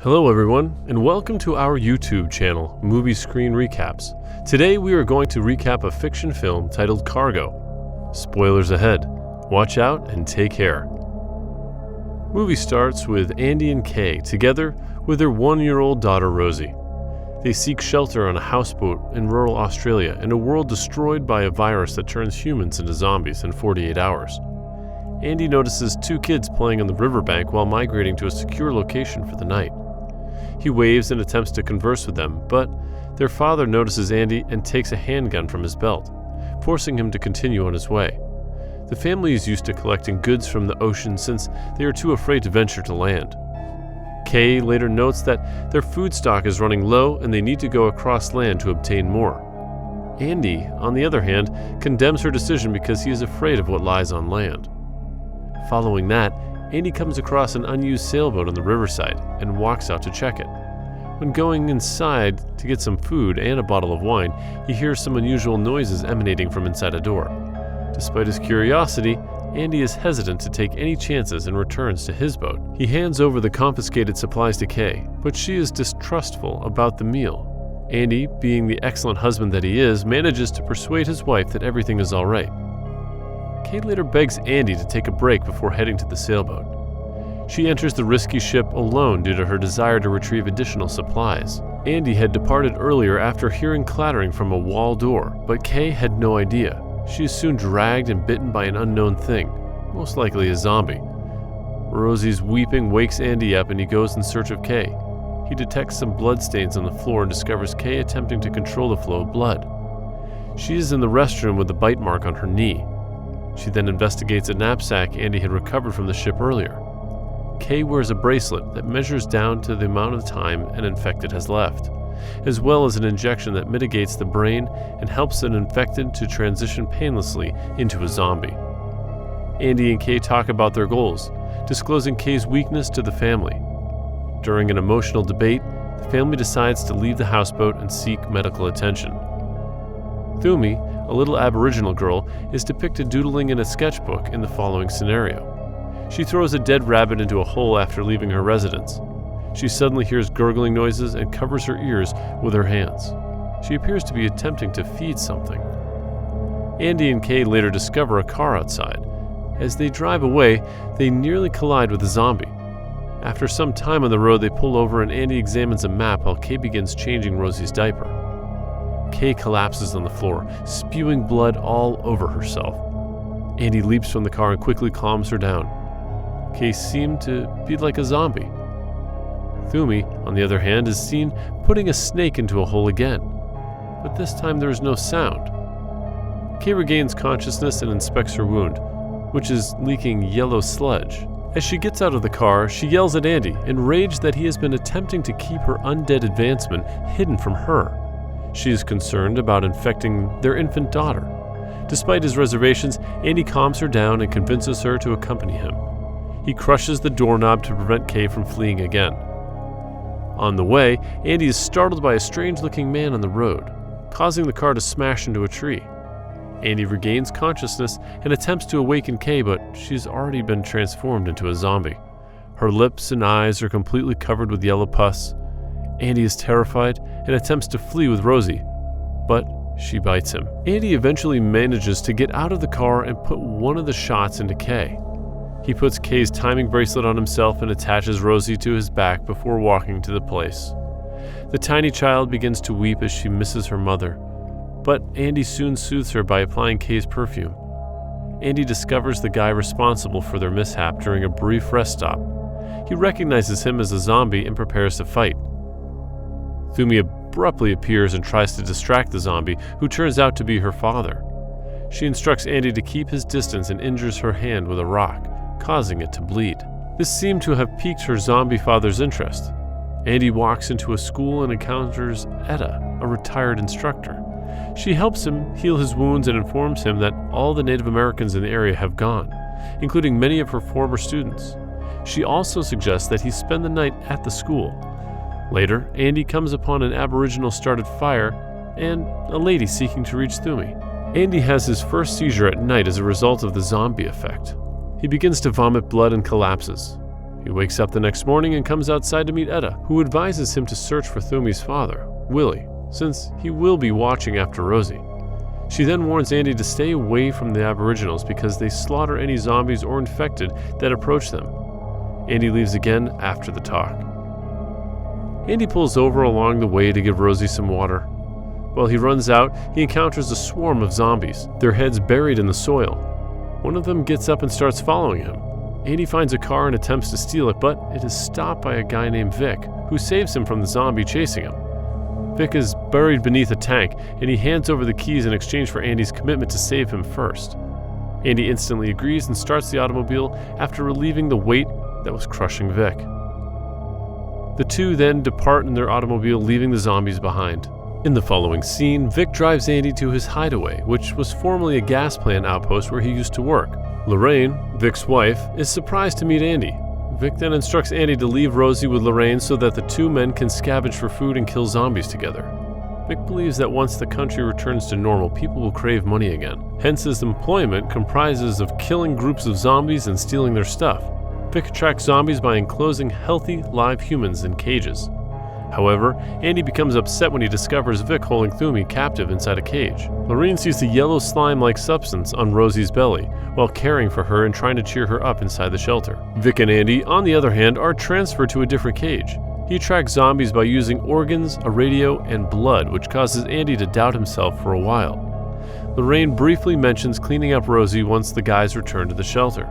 Hello everyone, and welcome to our YouTube channel, MovieScreen Recaps. Today we are going to recap a fiction film titled Cargo. Spoilers ahead. Watch out and take care. Movie starts with Andy and Kay together with their 1-year-old daughter Rosie. They seek shelter on a houseboat in rural Australia in a world destroyed by a virus that turns humans into zombies in 48 hours. Andy notices 2 kids playing on the riverbank while migrating to a secure location for the night. He waves and attempts to converse with them, but their father notices Andy and takes a handgun from his belt, forcing him to continue on his way. The family is used to collecting goods from the ocean since they are too afraid to venture to land. Kay later notes that their food stock is running low and they need to go across land to obtain more. Andy, on the other hand, condemns her decision because he is afraid of what lies on land. Following that, Andy comes across an unused sailboat on the riverside and walks out to check it. When going inside to get some food and a bottle of wine, he hears some unusual noises emanating from inside a door. Despite his curiosity, Andy is hesitant to take any chances and returns to his boat. He hands over the confiscated supplies to Kay, but she is distrustful about the meal. Andy, being the excellent husband that he is, manages to persuade his wife that everything is all right. Kay later begs Andy to take a break before heading to the sailboat. She enters the risky ship alone due to her desire to retrieve additional supplies. Andy had departed earlier after hearing clattering from a wall door, but Kay had no idea. She is soon dragged and bitten by an unknown thing, most likely a zombie. Rosie's weeping wakes Andy up and he goes in search of Kay. He detects some bloodstains on the floor and discovers Kay attempting to control the flow of blood. She is in the restroom with a bite mark on her knee. She then investigates a knapsack Andy had recovered from the ship earlier. Kay wears a bracelet that measures down to the amount of time an infected has left, as well as an injection that mitigates the brain and helps an infected to transition painlessly into a zombie. Andy and Kay talk about their goals, disclosing Kay's weakness to the family. During an emotional debate, the family decides to leave the houseboat and seek medical attention. Thumi, a little Aboriginal girl, is depicted doodling in a sketchbook in the following scenario. She throws a dead rabbit into a hole after leaving her residence. She suddenly hears gurgling noises and covers her ears with her hands. She appears to be attempting to feed something. Andy and Kay later discover a car outside. As they drive away, they nearly collide with a zombie. After some time on the road, they pull over and Andy examines a map while Kay begins changing Rosie's diaper. Kay collapses on the floor, spewing blood all over herself. Andy leaps from the car and quickly calms her down. Kay seemed to be like a zombie. Thumi, on the other hand, is seen putting a snake into a hole again, but this time there is no sound. Kay regains consciousness and inspects her wound, which is leaking yellow sludge. As she gets out of the car, she yells at Andy, enraged that he has been attempting to keep her undead advancement hidden from her. She is concerned about infecting their infant daughter. Despite his reservations, Andy calms her down and convinces her to accompany him. He crushes the doorknob to prevent Kay from fleeing again. On the way, Andy is startled by a strange-looking man on the road, causing the car to smash into a tree. Andy regains consciousness and attempts to awaken Kay, but she's already been transformed into a zombie. Her lips and eyes are completely covered with yellow pus. Andy is terrified and attempts to flee with Rosie, but she bites him. Andy eventually manages to get out of the car and put one of the shots into Kay. He puts Kay's timing bracelet on himself and attaches Rosie to his back before walking to the place. The tiny child begins to weep as she misses her mother, but Andy soon soothes her by applying Kay's perfume. Andy discovers the guy responsible for their mishap during a brief rest stop. He recognizes him as a zombie and prepares to fight. Thumi abruptly appears and tries to distract the zombie, who turns out to be her father. She instructs Andy to keep his distance and injures her hand with a rock, causing it to bleed. This seemed to have piqued her zombie father's interest. Andy walks into a school and encounters Etta, a retired instructor. She helps him heal his wounds and informs him that all the Native Americans in the area have gone, including many of her former students. She also suggests that he spend the night at the school. Later, Andy comes upon an Aboriginal-started fire and a lady seeking to reach Thumi. Andy has his first seizure at night as a result of the zombie effect. He begins to vomit blood and collapses. He wakes up the next morning and comes outside to meet Etta, who advises him to search for Thumi's father, Willie, since he will be watching after Rosie. She then warns Andy to stay away from the Aboriginals because they slaughter any zombies or infected that approach them. Andy leaves again after the talk. Andy pulls over along the way to give Rosie some water. While he runs out, he encounters a swarm of zombies, their heads buried in the soil. One of them gets up and starts following him. Andy finds a car and attempts to steal it, but it is stopped by a guy named Vic, who saves him from the zombie chasing him. Vic is buried beneath a tank, and he hands over the keys in exchange for Andy's commitment to save him first. Andy instantly agrees and starts the automobile after relieving the weight that was crushing Vic. The two then depart in their automobile, leaving the zombies behind. In the following scene, Vic drives Andy to his hideaway, which was formerly a gas plant outpost where he used to work. Lorraine, Vic's wife, is surprised to meet Andy. Vic then instructs Andy to leave Rosie with Lorraine so that the two men can scavenge for food and kill zombies together. Vic believes that once the country returns to normal, people will crave money again. Hence, his employment comprises of killing groups of zombies and stealing their stuff. Vic attracts zombies by enclosing healthy, live humans in cages. However, Andy becomes upset when he discovers Vic holding Thumi captive inside a cage. Lorraine sees the yellow slime-like substance on Rosie's belly while caring for her and trying to cheer her up inside the shelter. Vic and Andy, on the other hand, are transferred to a different cage. He attracts zombies by using organs, a radio, and blood, which causes Andy to doubt himself for a while. Lorraine briefly mentions cleaning up Rosie once the guys return to the shelter.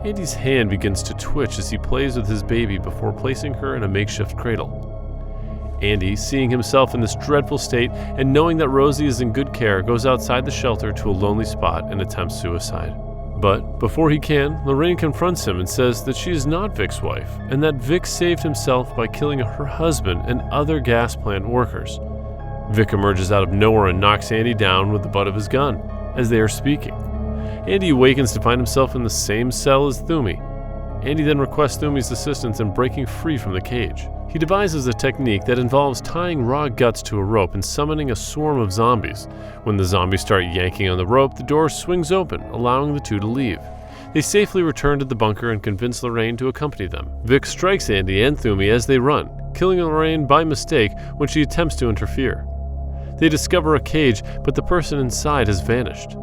Andy's hand begins to twitch as he plays with his baby before placing her in a makeshift cradle. Andy, seeing himself in this dreadful state and knowing that Rosie is in good care, goes outside the shelter to a lonely spot and attempts suicide. But before he can, Lorraine confronts him and says that she is not Vic's wife and that Vic saved himself by killing her husband and other gas plant workers. Vic emerges out of nowhere and knocks Andy down with the butt of his gun as they are speaking. Andy awakens to find himself in the same cell as Thumi. Andy then requests Thumi's assistance in breaking free from the cage. He devises a technique that involves tying raw guts to a rope and summoning a swarm of zombies. When the zombies start yanking on the rope, the door swings open, allowing the two to leave. They safely return to the bunker and convince Lorraine to accompany them. Vic strikes Andy and Thumi as they run, killing Lorraine by mistake when she attempts to interfere. They discover a cage, but the person inside has vanished.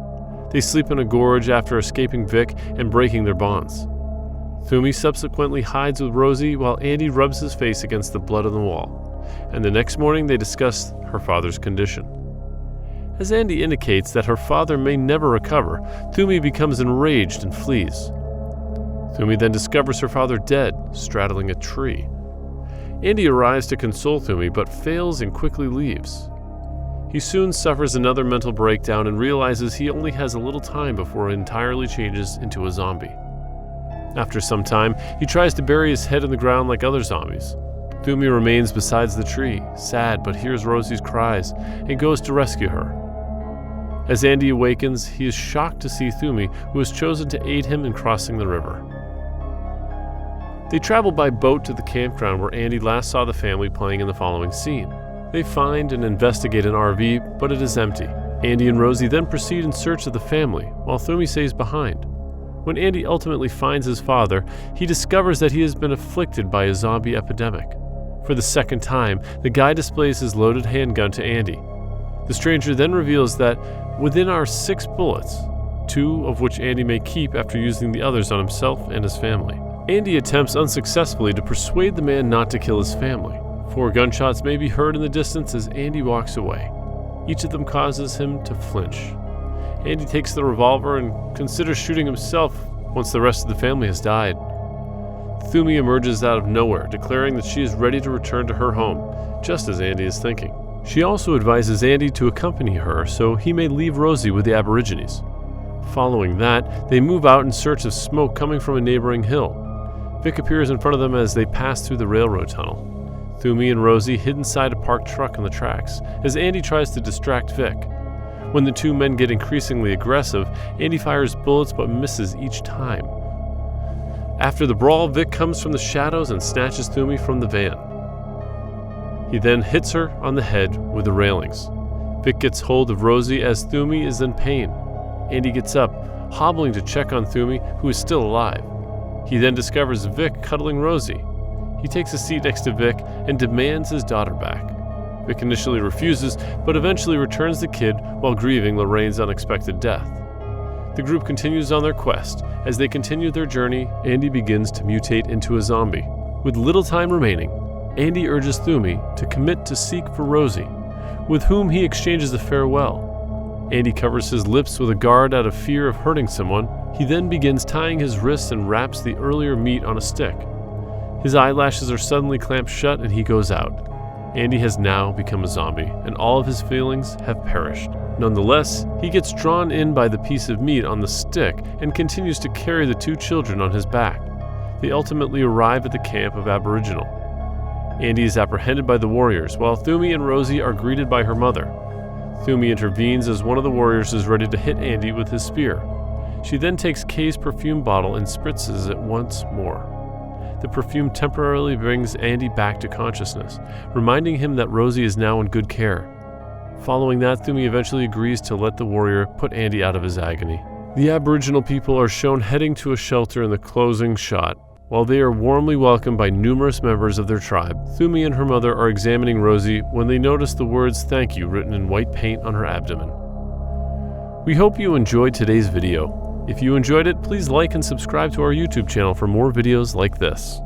They sleep in a gorge after escaping Vic and breaking their bonds. Thumi subsequently hides with Rosie while Andy rubs his face against the blood on the wall, and the next morning they discuss her father's condition. As Andy indicates that her father may never recover, Thumi becomes enraged and flees. Thumi then discovers her father dead, straddling a tree. Andy arrives to console Thumi but fails and quickly leaves. He soon suffers another mental breakdown and realizes he only has a little time before it entirely changes into a zombie. After some time, he tries to bury his head in the ground like other zombies. Thumi remains beside the tree, sad, but hears Rosie's cries and goes to rescue her. As Andy awakens, he is shocked to see Thumi, who has chosen to aid him in crossing the river. They travel by boat to the campground where Andy last saw the family playing in the following scene. They find and investigate an RV, but it is empty. Andy and Rosie then proceed in search of the family, while Thumi stays behind. When Andy ultimately finds his father, he discovers that he has been afflicted by a zombie epidemic. For the second time, the guy displays his loaded handgun to Andy. The stranger then reveals that within are 6 bullets, 2 of which Andy may keep after using the others on himself and his family. Andy attempts unsuccessfully to persuade the man not to kill his family. 4 gunshots may be heard in the distance as Andy walks away. Each of them causes him to flinch. Andy takes the revolver and considers shooting himself once the rest of the family has died. Thumi emerges out of nowhere, declaring that she is ready to return to her home, just as Andy is thinking. She also advises Andy to accompany her so he may leave Rosie with the Aborigines. Following that, they move out in search of smoke coming from a neighboring hill. Vic appears in front of them as they pass through the railroad tunnel. Thumi and Rosie hid inside a parked truck on the tracks as Andy tries to distract Vic. When the two men get increasingly aggressive, Andy fires bullets but misses each time. After the brawl, Vic comes from the shadows and snatches Thumi from the van. He then hits her on the head with the railings. Vic gets hold of Rosie as Thumi is in pain. Andy gets up, hobbling to check on Thumi, who is still alive. He then discovers Vic cuddling Rosie. He takes a seat next to Vic and demands his daughter back. Vic initially refuses, but eventually returns the kid while grieving Lorraine's unexpected death. The group continues on their quest. As they continue their journey, Andy begins to mutate into a zombie. With little time remaining, Andy urges Thumi to commit to seek for Rosie, with whom he exchanges a farewell. Andy covers his lips with a guard out of fear of hurting someone. He then begins tying his wrists and wraps the earlier meat on a stick. His eyelashes are suddenly clamped shut and he goes out. Andy has now become a zombie, and all of his feelings have perished. Nonetheless, he gets drawn in by the piece of meat on the stick and continues to carry the two children on his back. They ultimately arrive at the camp of Aboriginal. Andy is apprehended by the warriors, while Thumi and Rosie are greeted by her mother. Thumi intervenes as one of the warriors is ready to hit Andy with his spear. She then takes Kay's perfume bottle and spritzes it once more. The perfume temporarily brings Andy back to consciousness, reminding him that Rosie is now in good care. Following that, Thumi eventually agrees to let the warrior put Andy out of his agony. The Aboriginal people are shown heading to a shelter in the closing shot. While they are warmly welcomed by numerous members of their tribe, Thumi and her mother are examining Rosie when they notice the words "thank you" written in white paint on her abdomen. We hope you enjoyed today's video. If you enjoyed it, please like and subscribe to our YouTube channel for more videos like this.